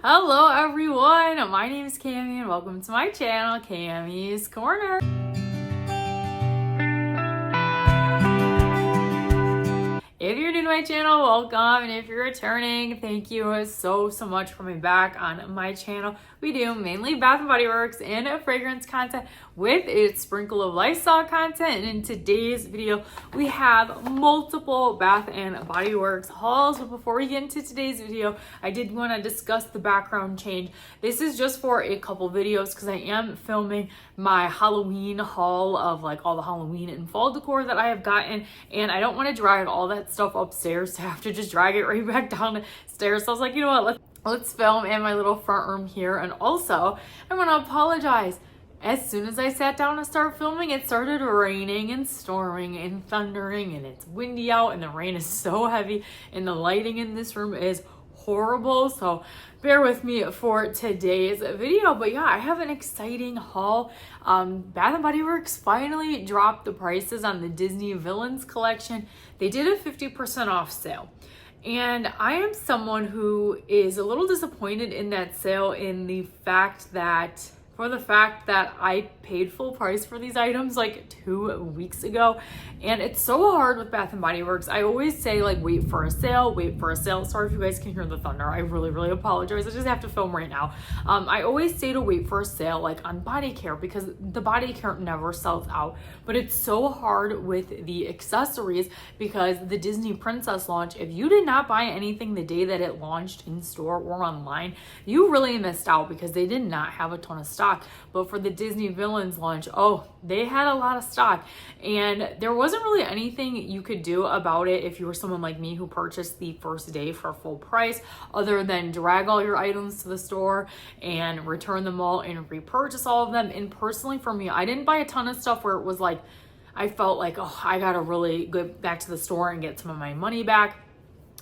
Hello everyone, my name is Cami and welcome to my channel, Cami's Corner. If you're new to my channel, welcome, and if you're returning, thank you so much for coming back on my channel. We do mainly Bath & Body Works and fragrance content with a sprinkle of lifestyle content, and in today's video we have multiple Bath & Body Works hauls. But before we get into today's video, I did want to discuss the background change. This is just for a couple videos because I am filming my Halloween haul of like all the Halloween and fall decor that I have gotten, and I don't want to drag all that stuff upstairs to have to just drag it right back down the stairs. So I was like, you know what, let's film in my little front room here. And also I want to apologize. As soon as I sat down to start filming, it started raining and storming and thundering, and it's windy out and the rain is so heavy and the lighting in this room is horrible. So bear with me for today's video. But yeah, I have an exciting haul. Bath & Body Works finally dropped the prices on the Disney Villains collection. They did a 50% off sale. And I am someone who is a little disappointed in that sale for the fact that I paid full price for these items like 2 weeks ago. And it's so hard with Bath & Body Works. I always say like, wait for a sale, wait for a sale. Sorry if you guys can hear the thunder. I really apologize. I just have to film right now. I always say to wait for a sale like on body care because the body care never sells out. But it's so hard with the accessories because the Disney Princess launch, if you did not buy anything the day that it launched in store or online, you really missed out because they did not have a ton of stock. But for the Disney Villains launch, they had a lot of stock, and there wasn't really anything you could do about it if you were someone like me who purchased the first day for full price, other than drag all your items to the store and return them all and repurchase all of them. And personally for me, I didn't buy a ton of stuff where it was like I felt like, I gotta really go back to the store and get some of my money back.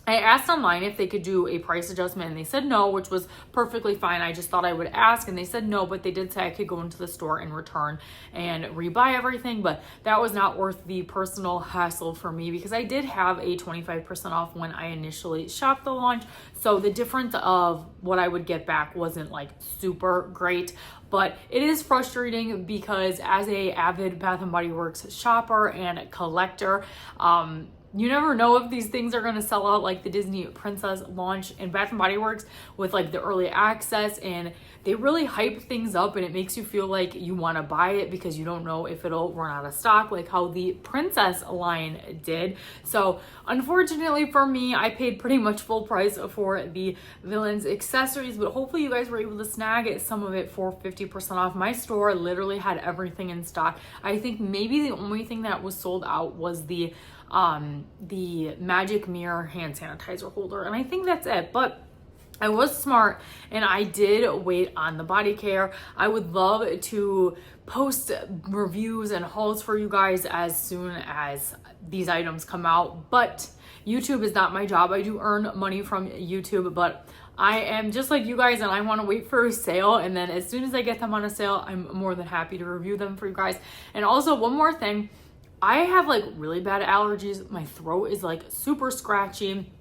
I asked online if they could do a price adjustment and they said no, which was perfectly fine. I just thought I would ask and they said no, but they did say I could go into the store and return and rebuy everything, but that was not worth the personal hassle for me because I did have a 25% off when I initially shopped the launch. So the difference of what I would get back wasn't like super great. But it is frustrating because as a avid Bath & Body Works shopper and collector, you never know if these things are going to sell out, like the Disney Princess launch and Bath & Body Works with like the early access, and they really hype things up and it makes you feel like you want to buy it because you don't know if it'll run out of stock like how the Princess line did. So unfortunately for me, I paid pretty much full price for the Villains accessories, but hopefully you guys were able to snag some of it for 50% off. My store literally had everything in stock. I think maybe the only thing that was sold out was the Magic Mirror hand sanitizer holder, and I think that's it. But I was smart and I did wait on the body care. I would love to post reviews and hauls for you guys as soon as these items come out, but YouTube is not my job. I do earn money from YouTube, but I am just like you guys and I want to wait for a sale, and then as soon as I get them on a sale, I'm more than happy to review them for you guys. And also one more thing, I have like really bad allergies. My throat is like super scratchy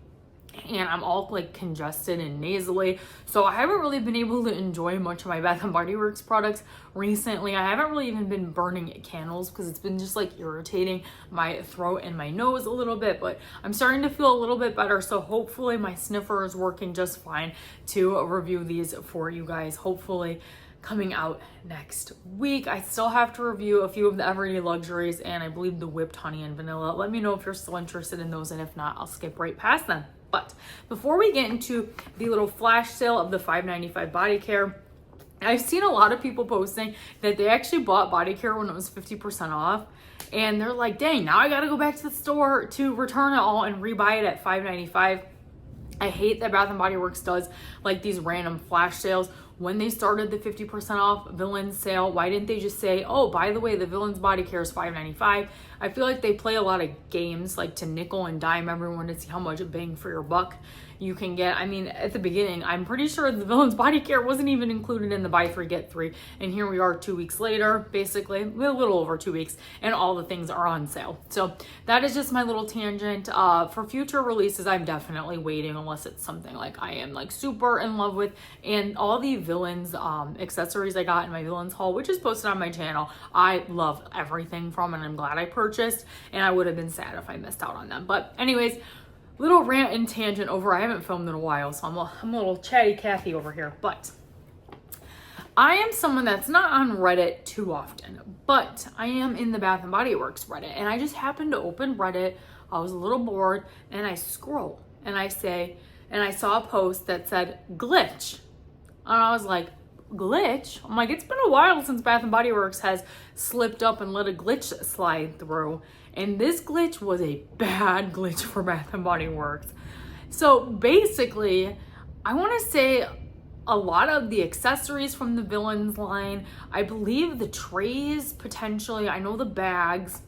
and I'm all like congested and nasally. So I haven't really been able to enjoy much of my Bath & Body Works products recently. I haven't really even been burning candles because it's been just like irritating my throat and my nose a little bit, but I'm starting to feel a little bit better. So hopefully my sniffer is working just fine to review these for you guys. Hopefully coming out next week. I still have to review a few of the Everyday Luxuries and I believe the whipped honey and vanilla. Let me know if you're still interested in those, and if not, I'll skip right past them. But before we get into the little flash sale of the $5.95 body care, I've seen a lot of people posting that they actually bought body care when it was 50% off, and they're like, dang, now I gotta go back to the store to return it all and rebuy it at $5.95. I hate that Bath & Body Works does like these random flash sales when they started the 50% off Villains sale, why didn't they just say, oh, by the way, the Villains body care is $5.95? I feel like they play a lot of games like to nickel and dime everyone to see how much bang for your buck you can get. I mean, at the beginning, I'm pretty sure the Villains body care wasn't even included in the buy three, get three. And here we are 2 weeks later, basically a little over 2 weeks, and all the things are on sale. So that is just my little tangent. For future releases, I'm definitely waiting unless it's something like I am like super in love with. And all the Villains accessories I got in my Villains haul, which is posted on my channel, I love everything from, and I'm glad I purchased, and I would have been sad if I missed out on them. But anyways, little rant and tangent over. I haven't filmed in a while, so I'm a little chatty Cathy over here. But I am someone that's not on Reddit too often, but I am in the Bath and Body Works Reddit, and I just happened to open Reddit. I was a little bored, and I scroll, and I saw a post that said glitch, and I was like, glitch? I'm like, it's been a while since Bath and Body Works has slipped up and let a glitch slide through. And this glitch was a bad glitch for Bath and Body Works. So basically, I want to say a lot of the accessories from the Villains line, I believe the trays potentially, I know the bags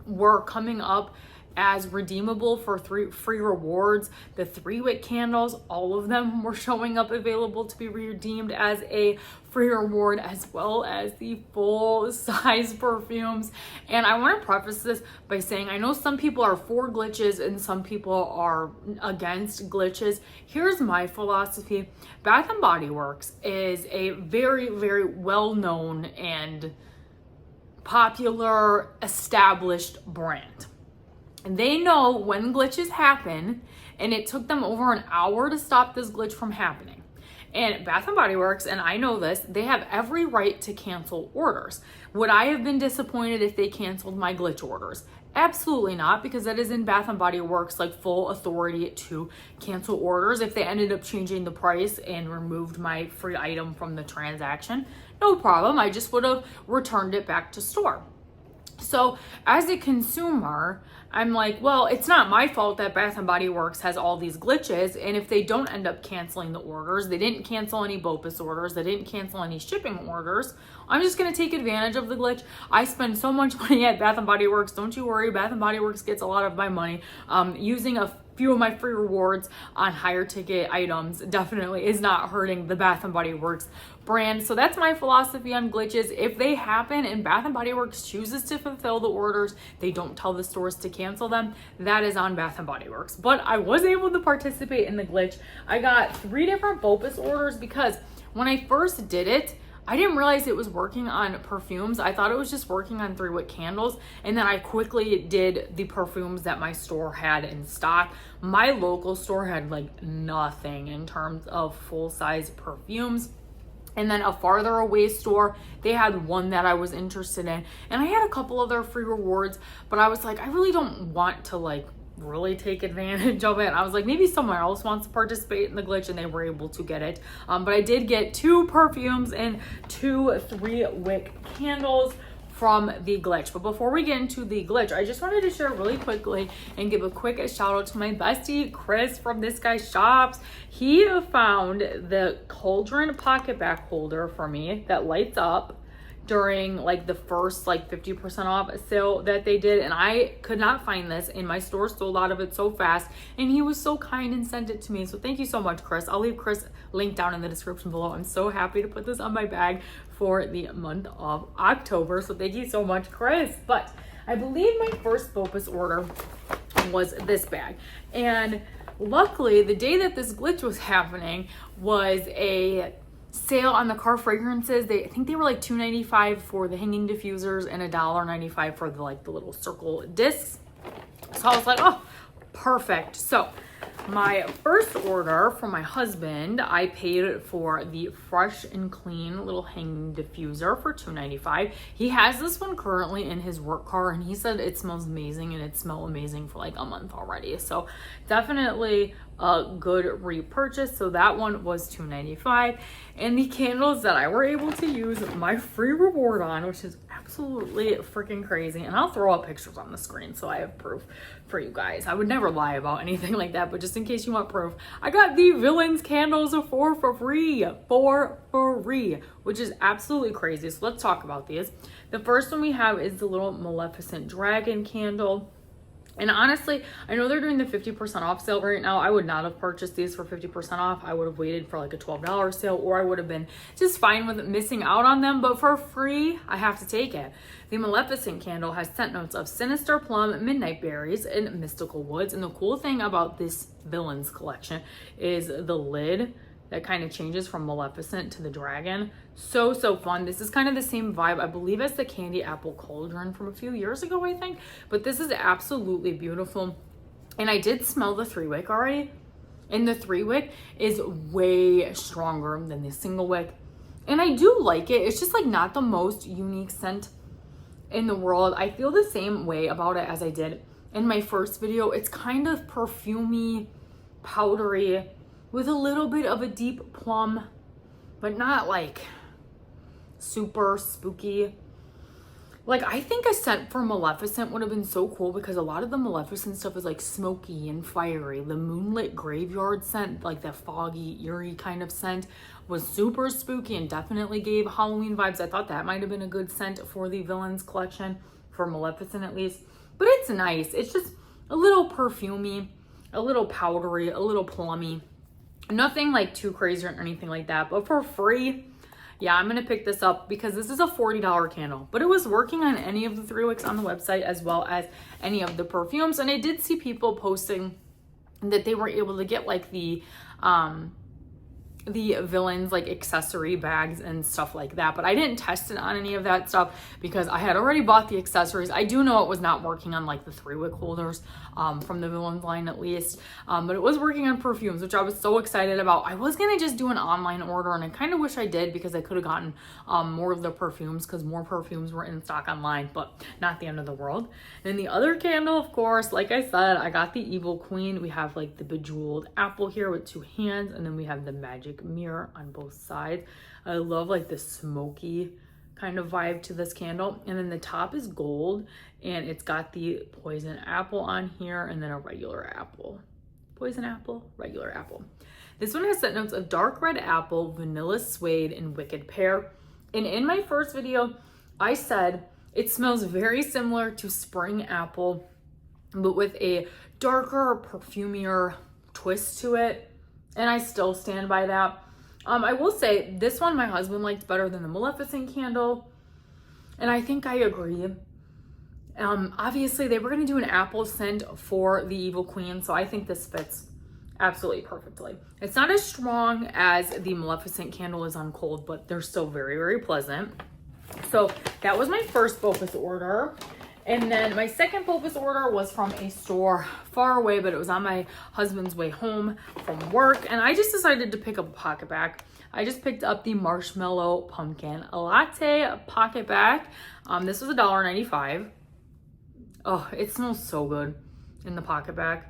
were coming up as redeemable for free rewards. The 3-wick candles, all of them were showing up available to be redeemed as a free reward, as well as the full size perfumes. And I want to preface this by saying I know some people are for glitches and some people are against glitches. Here's my philosophy. Bath and Body Works is a very, very well-known and popular established brand. They know when glitches happen, and it took them over an hour to stop this glitch from happening. And Bath & Body Works, and I know this, they have every right to cancel orders. Would I have been disappointed if they canceled my glitch orders? Absolutely not, because that is in Bath & Body Works like full authority to cancel orders. If they ended up changing the price and removed my free item from the transaction, no problem. I just would have returned it back to store. So as a consumer, I'm like, well, it's not my fault that Bath & Body Works has all these glitches, and if they don't end up canceling the orders, they didn't cancel any BOPUS orders, they didn't cancel any shipping orders, I'm just going to take advantage of the glitch. I spend so much money at Bath & Body Works. Don't you worry, Bath & Body Works gets a lot of my money. Using a few of my free rewards on higher ticket items definitely is not hurting the Bath & Body Works brand. So that's my philosophy on glitches. If they happen and Bath & Body Works chooses to fulfill the orders, they don't tell the stores to cancel them, that is on Bath & Body Works. But I was able to participate in the glitch. I got 3 different BOPUS orders because when I first did it, I didn't realize it was working on perfumes. I thought it was just working on 3-wick candles. And then I quickly did the perfumes that my store had in stock. My local store had like nothing in terms of full-size perfumes. And then a farther away store, they had one that I was interested in. And I had a couple other free rewards, but I was like, I really don't want to like really take advantage of it. I was like, maybe someone else wants to participate in the glitch, and they were able to get it. But I did get 2 perfumes and 2 3-wick candles from the glitch. But before we get into the glitch, I just wanted to share really quickly and give a quick shout out to my bestie Chris from This Guy Shops. He found the cauldron pocket back holder for me that lights up during like the first like 50% off sale that they did, and I could not find this, and my store sold out of it so fast, and he was so kind and sent it to me. So thank you so much, Chris. I'll leave Chris link down in the description below. I'm so happy to put this on my bag for the month of October, so thank you so much, Chris. But I believe my first BOPUS order was this bag, and luckily the day that this glitch was happening was a sale on the car fragrances. I think they were like $2.95 for the hanging diffusers and $1.95 for the like the little circle discs. So I was like, oh, perfect. So my first order for my husband, I paid for the Fresh and Clean little hanging diffuser for $2.95. He has this one currently in his work car, and he said it smells amazing, and it smelled amazing for like a month already. So definitely a good repurchase. So that one was $2.95. And the candles that I were able to use my free reward on, which is absolutely freaking crazy. And I'll throw up pictures on the screen so I have proof for you guys. I would never lie about anything like that, but just in case you want proof, I got the Villains candles for free, which is absolutely crazy. So let's talk about these. The first one we have is the little Maleficent dragon candle. And honestly, I know they're doing the 50% off sale right now. I would not have purchased these for 50% off. I would have waited for like a $12 sale, or I would have been just fine with missing out on them. But for free, I have to take it. The Maleficent candle has scent notes of sinister plum, midnight berries, and mystical woods. And the cool thing about this Villains collection is the lid that kind of changes from Maleficent to the dragon. So fun. This is kind of the same vibe, I believe, as the candy apple cauldron from a few years ago, I think. But this is absolutely beautiful. And I did smell the 3-wick already. And the 3-wick is way stronger than the single wick. And I do like it. It's just like not the most unique scent in the world. I feel the same way about it as I did in my first video. It's kind of perfumey, powdery, with a little bit of a deep plum, but not like super spooky. Like, I think a scent for Maleficent would have been so cool because a lot of the Maleficent stuff is like smoky and fiery. The Moonlit Graveyard scent, like that foggy, eerie kind of scent, was super spooky and definitely gave Halloween vibes. I thought that might have been a good scent for the Villains collection, for Maleficent at least. But it's nice. It's just a little perfumey, a little powdery, a little plummy. Nothing like too crazy or anything like that, but for free, yeah, I'm gonna pick this up because this is a $40 candle, but it was working on any of the 3-wicks on the website as well as any of the perfumes. And I did see people posting that they were able to get like the Villains like accessory bags and stuff like that, but I didn't test it on any of that stuff because I had already bought the accessories. I do know it was not working on like the 3-wick holders from the Villains line at least, but it was working on perfumes, which I was so excited about. I was gonna just do an online order, and I kind of wish I did because I could have gotten more of the perfumes because more perfumes were in stock online, but not the end of the world. And the other candle, of course, like I said, I got the Evil Queen. We have like the bejeweled apple here with 2 hands, and then we have the magic mirror on both sides. I love like the smoky kind of vibe to this candle. And then the top is gold, and it's got the poison apple on here, and then a regular apple. Poison apple, regular apple. This one has scent notes of dark red apple, vanilla suede, and wicked pear. And in my first video, I said it smells very similar to spring apple, but with a darker, perfumier twist to it. And I still stand by that. I will say this one my husband liked better than the Maleficent candle, and I think I agree. Obviously they were going to do an apple scent for the Evil Queen, so I think this fits absolutely perfectly. It's not as strong as the Maleficent candle is on cold, but they're still very, very pleasant. So that was my first focus order. And then my second focus order was from a store far away, but it was on my husband's way home from work. And I just decided to pick up a pocket bag. I just picked up the Marshmallow Pumpkin Latte pocket bag. This was $1.95. Oh, it smells so good in the pocket bag.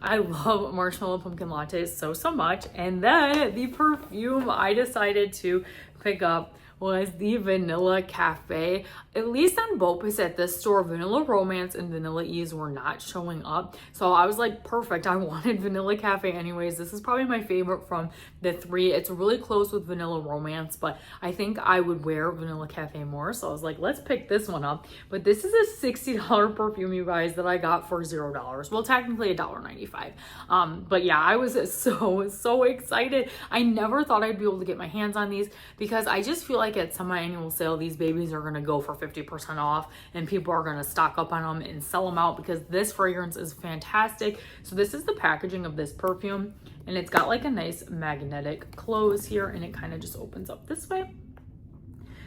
I love Marshmallow Pumpkin Lattes so much. And then the perfume I decided to pick up was the Vanilla Cafe. At least on BOPUS at this store, Vanilla Romance and Vanilla Ease were not showing up. So I was like, perfect. I wanted Vanilla Cafe anyways. This is probably my favorite from the 3. It's really close with Vanilla Romance, but I think I would wear Vanilla Cafe more. So I was like, let's pick this one up. But this is a $60 perfume, you guys, that I got for $0. Well, technically $1.95. But yeah, I was so excited. I never thought I'd be able to get my hands on these because I just feel like at semi-annual sale, these babies are gonna go for 50% off and people are gonna stock up on them and sell them out because this fragrance is fantastic. So this is the packaging of this perfume, and it's got like a nice magnetic close here, and it kind of just opens up this way.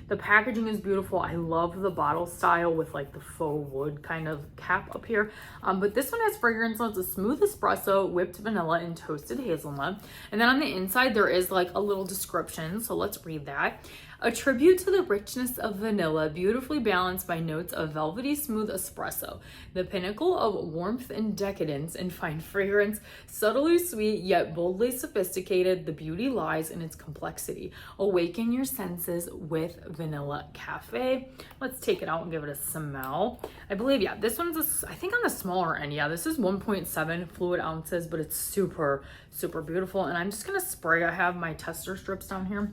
The packaging is beautiful. I love the bottle style with like the faux wood kind of cap up here. But this one has fragrance notes of smooth espresso, whipped vanilla, and toasted hazelnut. And then on the inside, there is like a little description. So let's read that. A tribute to the richness of vanilla, beautifully balanced by notes of velvety smooth espresso. The pinnacle of warmth and decadence in fine fragrance, subtly sweet yet boldly sophisticated, the beauty lies in its complexity. Awaken your senses with Vanilla Cafe. Let's take it out and give it a smell. I believe, yeah, this one's, I think on the smaller end. Yeah, this is 1.7 fluid ounces, but it's super, super beautiful. And I'm just gonna spray. I have my tester strips down here.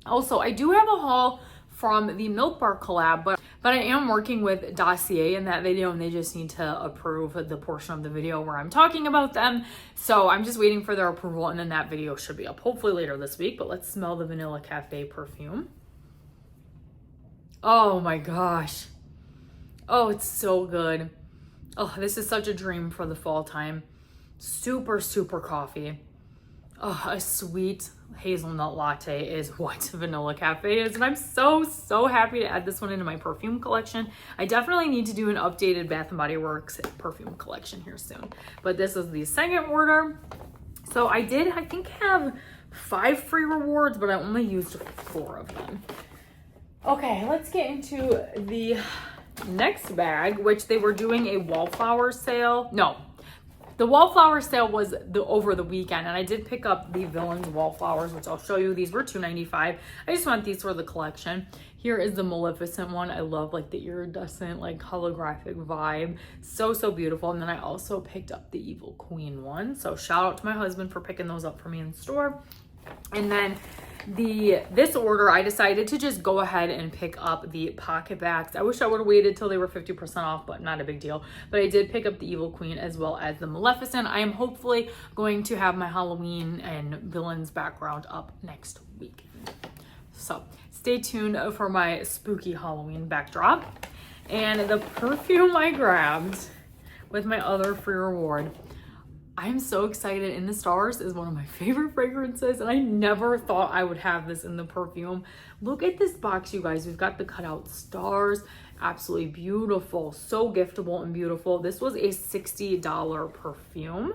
Also, I do have a haul from the Milk Bar collab, but I am working with Dossier in that video, and they just need to approve the portion of the video where I'm talking about them. So I'm just waiting for their approval, and then that video should be up hopefully later this week. But let's smell the Vanilla Cafe perfume. Oh my gosh. Oh, it's so good. Oh, this is such a dream for the fall time. Super, super coffee. Oh, a sweet hazelnut latte is what Vanilla Cafe is. And I'm so, so happy to add this one into my perfume collection. I definitely need to do an updated Bath & Body Works perfume collection here soon. But this is the second order. So I did, I think, have 5 free rewards, but I only used 4 of them. Okay, let's get into the next bag, which they were doing a wallflower sale. No. The wallflower sale was over the weekend, and I did pick up the Villains wallflowers, which I'll show you. These were $2.95. I just want these for the collection. Here is the Maleficent one. I love like the iridescent, like holographic vibe. So, so beautiful. And then I also picked up the Evil Queen one. So shout out to my husband for picking those up for me in the store. And then this order, I decided to just go ahead and pick up the pocket bags. I wish I would have waited till they were 50% off, but not a big deal. But I did pick up the Evil Queen as well as the Maleficent. I am hopefully going to have my Halloween and Villains background up next week. So stay tuned for my spooky Halloween backdrop. And the perfume I grabbed with my other free reward, I'm so excited. In the Stars is one of my favorite fragrances, and I never thought I would have this in the perfume. Look at this box, you guys. We've got the cutout stars. Absolutely beautiful. So giftable and beautiful. This was a $60 perfume.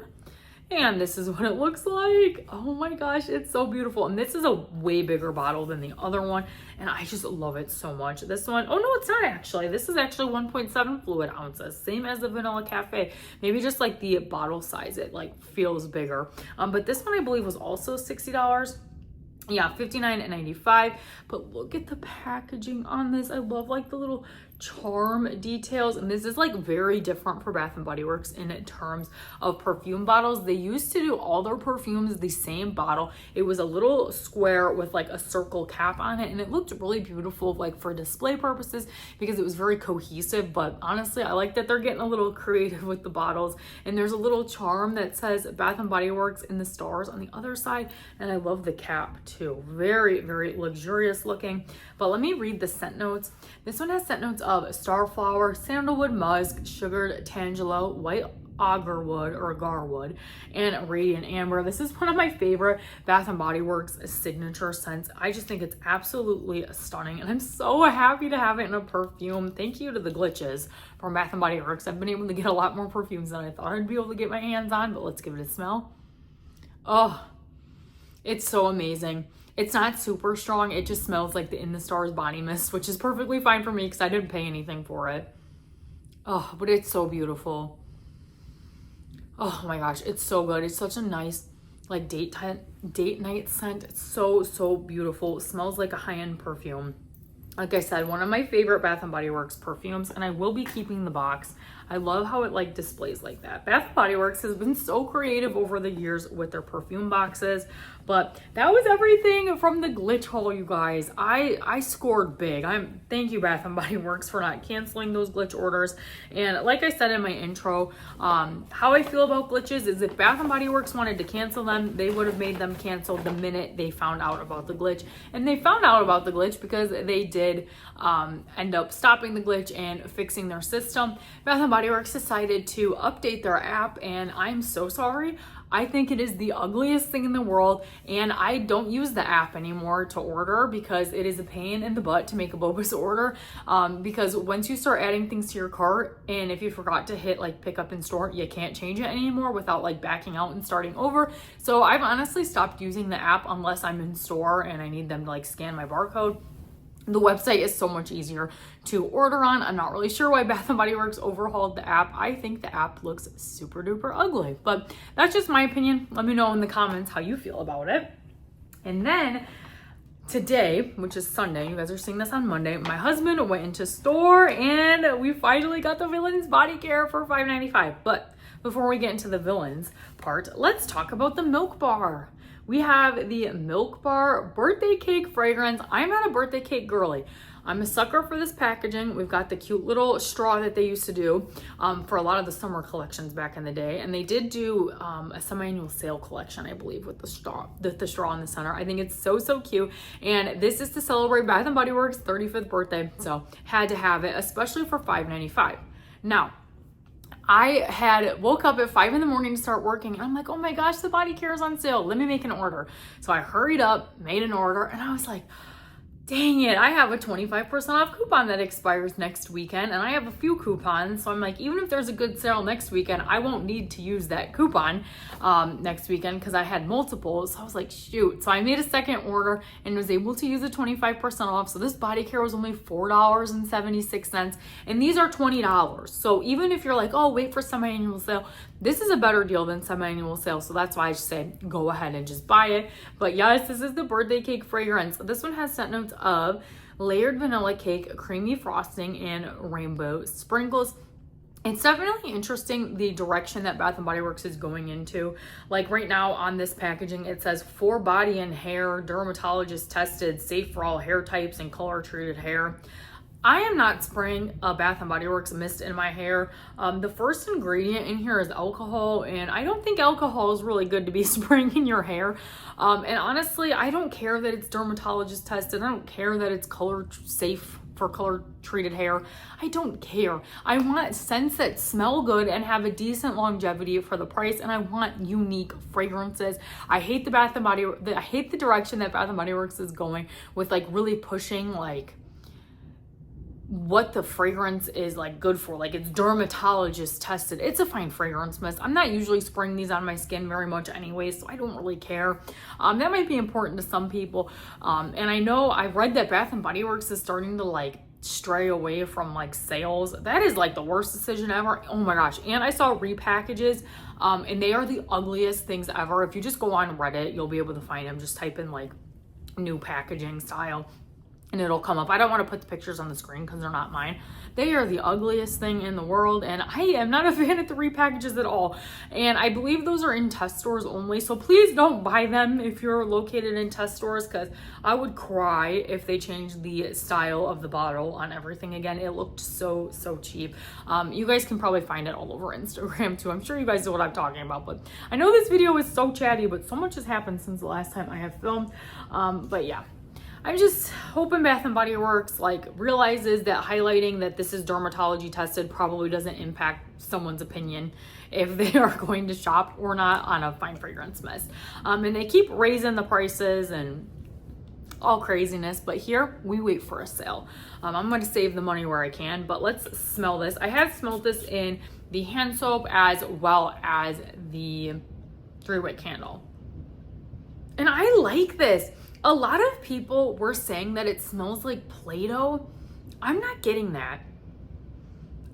And this is what it looks like. Oh my gosh, it's so beautiful. And this is a way bigger bottle than the other one. And I just love it so much. This one, oh no, it's not actually. This is actually 1.7 fluid ounces. Same as the Vanilla Cafe. Maybe just like the bottle size, it like feels bigger. But this one I believe was also $60. Yeah, $59.95. But look at the packaging on this. I love like the little charm details, and this is like very different for Bath & Body Works in terms of perfume bottles. They used to do all their perfumes the same bottle. It was a little square with like a circle cap on it, and it looked really beautiful like for display purposes because it was very cohesive. But honestly, I like that they're getting a little creative with the bottles, and there's a little charm that says Bath & Body Works in the stars on the other side, and I love the cap too. Very, very luxurious looking. But let me read the scent notes. This one has scent notes of starflower, sandalwood musk, sugared tangelo, white agarwood or agarwood, and radiant amber. This is one of my favorite Bath & Body Works signature scents. I just think it's absolutely stunning, and I'm so happy to have it in a perfume. Thank you to the Glitches from Bath & Body Works. I've been able to get a lot more perfumes than I thought I'd be able to get my hands on, but let's give it a smell. Oh, it's so amazing. It's not super strong. It just smells like the In the Stars body mist, which is perfectly fine for me because I didn't pay anything for it. Oh, but it's so beautiful. Oh my gosh, it's so good. It's such a nice like date night scent. It's so, so beautiful. It smells like a high-end perfume. Like I said, one of my favorite Bath & Body Works perfumes, and I will be keeping the box. I love how it like displays like that. Bath & Body Works has been so creative over the years with their perfume boxes. But that was everything from the glitch haul, you guys. I scored big. Thank you, Bath & Body Works, for not canceling those glitch orders. And like I said in my intro, how I feel about glitches is if Bath & Body Works wanted to cancel them, they would have made them cancel the minute they found out about the glitch. And they found out about the glitch because they did end up stopping the glitch and fixing their system. Bath & Body Works decided to update their app, and I'm so sorry. I think it is the ugliest thing in the world, and I don't use the app anymore to order because it is a pain in the butt to make a bogus order, because once you start adding things to your cart, and if you forgot to hit like pick up in store, you can't change it anymore without like backing out and starting over. So I've honestly stopped using the app unless I'm in store and I need them to like scan my barcode. The website is so much easier to order on. I'm not really sure why Bath & Body Works overhauled the app. I think the app looks super duper ugly, but that's just my opinion. Let me know in the comments how you feel about it. And then today, which is Sunday, you guys are seeing this on Monday, my husband went into store and we finally got the Villains body care for $5.95. But before we get into the Villains part, let's talk about the Milk Bar. We have the Milk Bar birthday cake fragrance. I'm not a birthday cake girly. I'm a sucker for this packaging. We've got the cute little straw that they used to do for a lot of the summer collections back in the day. And they did do a semi-annual sale collection, I believe, with the straw in the center. I think it's so, so cute. And this is to celebrate Bath & Body Works' 35th birthday. So had to have it, especially for $5.95. Now, I had woke up at 5 in the morning to start working and I'm like, oh my gosh, the body care is on sale. Let me make an order. So I hurried up, made an order, and I was like, dang it, I have a 25% off coupon that expires next weekend and I have a few coupons. So I'm like, even if there's a good sale next weekend, I won't need to use that coupon next weekend because I had multiples. So I was like, shoot. So I made a second order and was able to use a 25% off. So this body care was only $4.76 and these are $20. So even if you're like, oh, wait for semi-annual sale, this is a better deal than semi-annual sale. So that's why I just say go ahead and just buy it. But yes, this is the birthday cake fragrance. This one has scent notes of layered vanilla cake, creamy frosting, and rainbow sprinkles. It's definitely interesting the direction that Bath & Body Works is going into. Like right now on this packaging, it says for body and hair, dermatologist tested, safe for all hair types and color treated hair. I am not spraying a Bath & Body Works mist in my hair. The first ingredient in here is alcohol, and I don't think alcohol is really good to be spraying in your hair. And honestly, I don't care that it's dermatologist tested. I don't care that it's color safe for color treated hair. I don't care. I want scents that smell good and have a decent longevity for the price, and I want unique fragrances. I hate I hate the direction that Bath & Body Works is going with like really pushing like what the fragrance is like good for. Like it's dermatologist tested. It's a fine fragrance mist. I'm not usually spraying these on my skin very much anyway, so I don't really care. That might be important to some people. And I know I read that Bath & Body Works is starting to like stray away from like sales. That is like the worst decision ever. Oh my gosh. And I saw repackages and they are the ugliest things ever. If you just go on Reddit, you'll be able to find them. Just type in like new packaging style and it'll come up. I don't want to put the pictures on the screen because they're not mine. They are the ugliest thing in the world, and I am not a fan of the repackages at all. And I believe those are in test stores only, so please don't buy them if you're located in test stores, because I would cry if they changed the style of the bottle on everything again. It looked so, so cheap. You guys can probably find it all over Instagram too. I'm sure you guys know what I'm talking about, but I know this video is so chatty, but so much has happened since the last time I have filmed. But yeah. I'm just hoping Bath & Body Works like realizes that highlighting that this is dermatology tested probably doesn't impact someone's opinion if they are going to shop or not on a fine fragrance mist. And they keep raising the prices and all craziness, but here we wait for a sale. I'm going to save the money where I can, but let's smell this. I have smelled this in the hand soap as well as the 3-wick candle. And I like this. A lot of people were saying that it smells like Play-Doh. I'm not getting that.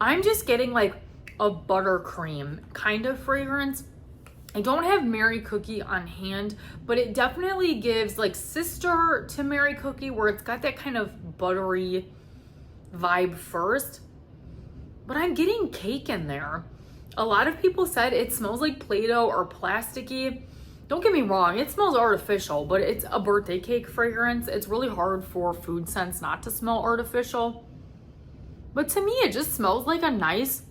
I'm just getting like a buttercream kind of fragrance. I don't have Mary Cookie on hand, but it definitely gives like sister to Mary Cookie where it's got that kind of buttery vibe first. But I'm getting cake in there. A lot of people said it smells like Play-Doh or plasticky. Don't get me wrong, it smells artificial, but it's a birthday cake fragrance. It's really hard for food scents not to smell artificial. But to me, it just smells like a nice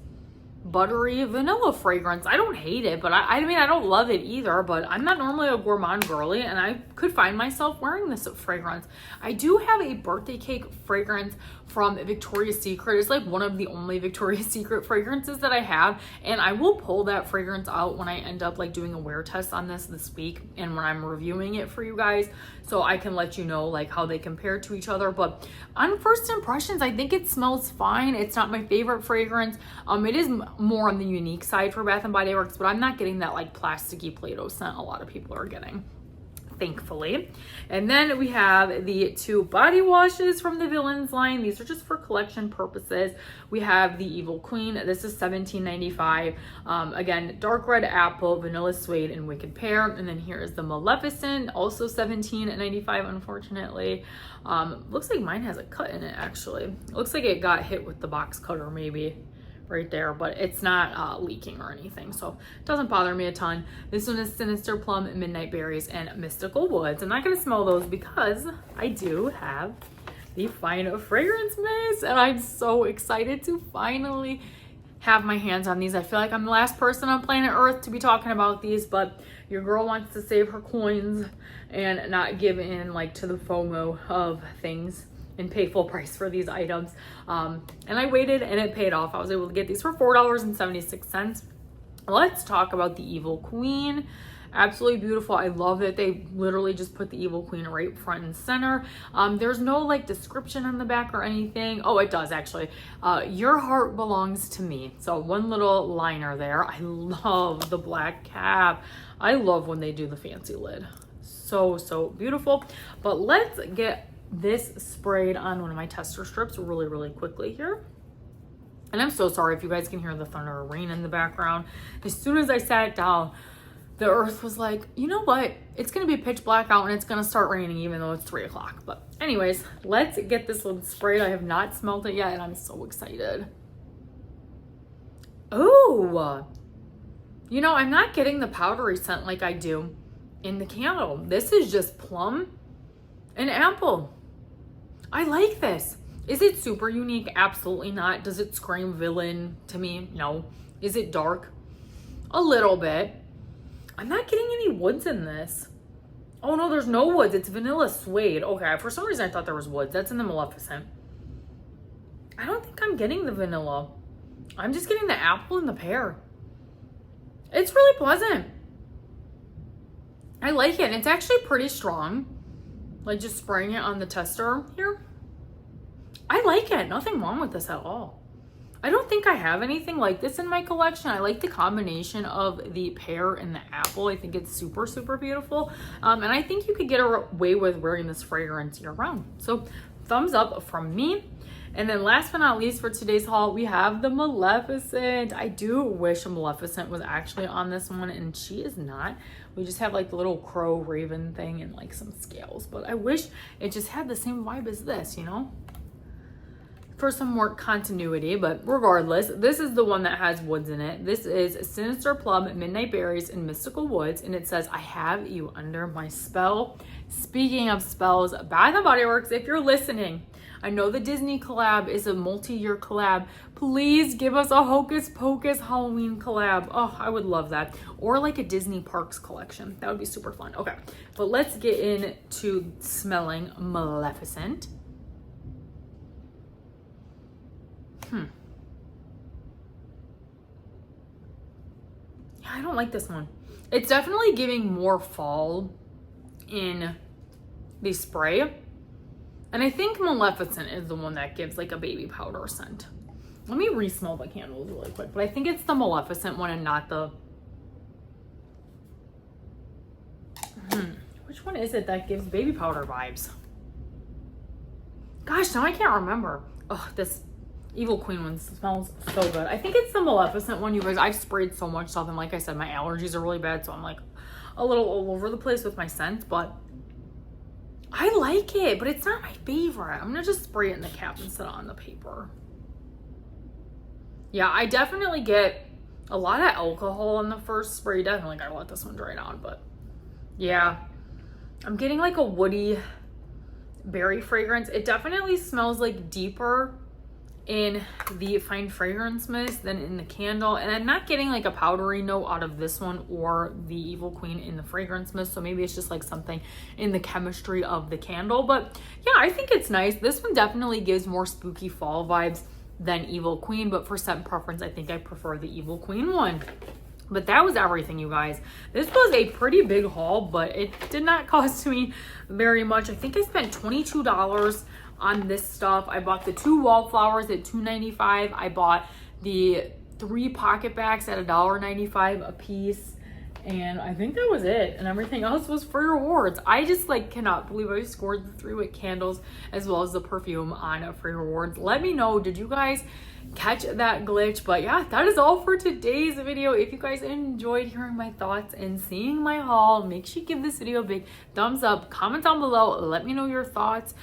buttery vanilla fragrance. I don't hate it, but I mean, I don't love it either, but I'm not normally a gourmand girly, and I could find myself wearing this fragrance. I do have a birthday cake fragrance from Victoria's Secret. It's like one of the only Victoria's Secret fragrances that I have, and I will pull that fragrance out when I end up like doing a wear test on this week and when I'm reviewing it for you guys, so I can let you know like how they compare to each other. But on first impressions, I think it smells fine. It's not my favorite fragrance. It is more on the unique side for Bath & Body Works, but I'm not getting that like plasticky Play-Doh scent a lot of people are getting. thankfully. And then we have the 2 body washes from the Villains line. These are just for collection purposes. We have the Evil Queen. This is $17.95. Again, dark red apple, vanilla suede, and wicked pear. And then here is the Maleficent, also $17.95, unfortunately. Looks like mine has a cut in it, actually. It looks like it got hit with the box cutter maybe right there, but it's not leaking or anything, so it doesn't bother me a ton. This one is Sinister Plum, Midnight Berries, and Mystical Woods. I'm not going to smell those because I do have the Fine Fragrance Mist, and I'm so excited to finally have my hands on these. I feel like I'm the last person on planet Earth to be talking about these, but your girl wants to save her coins and not give in like to the FOMO of things and pay full price for these items. And I waited and it paid off. I was able to get these for $4.76. Let's talk about the Evil Queen. Absolutely beautiful. I love that they literally just put the Evil Queen right front and center. There's no like description on the back or anything. Oh, it does actually. Your heart belongs to me. So one little liner there. I love the black cap. I love when they do the fancy lid. So beautiful. But let's get this sprayed on one of my tester strips really quickly here. And I'm so sorry if you guys can hear the thunder or rain in the background. As soon as I sat down, the earth was like, you know what? It's gonna be pitch black out and it's gonna start raining even though it's 3 o'clock. But anyways, let's get this one sprayed. I have not smelled it yet and I'm so excited. Oh, you know, I'm not getting the powdery scent like I do in the candle. This is just plum and apple. I like this. Is it super unique? Absolutely not. Does it scream villain to me? No. Is it dark? A little bit. I'm not getting any woods in this. Oh no, there's no woods. It's vanilla suede. Okay, for some reason I thought there was woods. That's in the Maleficent. I don't think I'm getting the vanilla. I'm just getting the apple and the pear. It's really pleasant. I like it. And it's actually pretty strong. Like just spraying it on the tester here. I like it. Nothing wrong with this at all. I don't think I have anything like this in my collection. I like the combination of the pear and the apple. I think it's super beautiful. And I think you could get away with wearing this fragrance year round. So thumbs up from me. And then last but not least for today's haul, we have the Maleficent. I do wish Maleficent was actually on this one and she is not. We just have like the little crow raven thing and like some scales, but I wish it just had the same vibe as this, you know, for some more continuity. But regardless, this is the one that has woods in it. This is Sinister Plum, Midnight Berries, and Mystical Woods, and it says, I have you under my spell. Speaking of spells, Bath & Body Works, if you're listening, I know the Disney collab is a multi-year collab. Please give us a Hocus Pocus Halloween collab. Oh, I would love that. Or like a Disney Parks collection. That would be super fun. Okay, but let's get into smelling Maleficent. Yeah, I don't like this one. It's definitely giving more fall in the spray. And I think Maleficent is the one that gives like a baby powder scent. Let me re-smell the candles really quick. But I think it's the Maleficent one and not the... Which one is it that gives baby powder vibes? Gosh, now I can't remember. Oh, this Evil Queen one smells so good. I think it's the Maleficent one, you guys. I've sprayed so much stuff. And like I said, my allergies are really bad. So I'm like a little all over the place with my scents. But I like it, but it's not my favorite. I'm gonna just spray it in the cap instead of on the paper. Yeah, I definitely get a lot of alcohol in the first spray. Definitely gotta let this one dry down, but yeah. I'm getting like a woody berry fragrance. It definitely smells like deeper in the Fine Fragrance Mist than in the candle, and I'm not getting like a powdery note out of this one or the Evil Queen in the Fragrance Mist, so maybe it's just like something in the chemistry of the candle. But yeah, I think it's nice. This one definitely gives more spooky fall vibes than Evil Queen, but for scent preference, I think I prefer the Evil Queen one. But that was everything, you guys. This was a pretty big haul, but it did not cost me very much. I think I spent $22 on this stuff. I bought the 2 wallflowers at $2.95. I bought the 3 pocket bags at $1.95 a piece. And I think that was it, and everything else was free rewards. I just like cannot believe I scored the 3-wick candles as well as the perfume on free rewards. Let me know, did you guys catch that glitch? But yeah, that is all for today's video. If you guys enjoyed hearing my thoughts and seeing my haul, make sure you give this video a big thumbs up, comment down below, let me know your thoughts.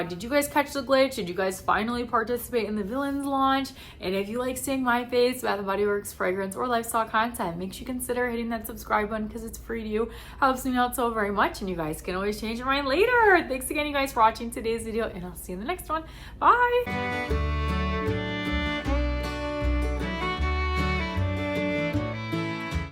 Did you guys catch the glitch? Did you guys finally participate in the villains launch? And if you like seeing my face, Bath & Body Works fragrance or lifestyle content, make sure you consider hitting that subscribe button because it's free to you. Helps me out so very much, and you guys can always change your mind later. Thanks again, you guys, for watching today's video, and I'll see you in the next one. Bye.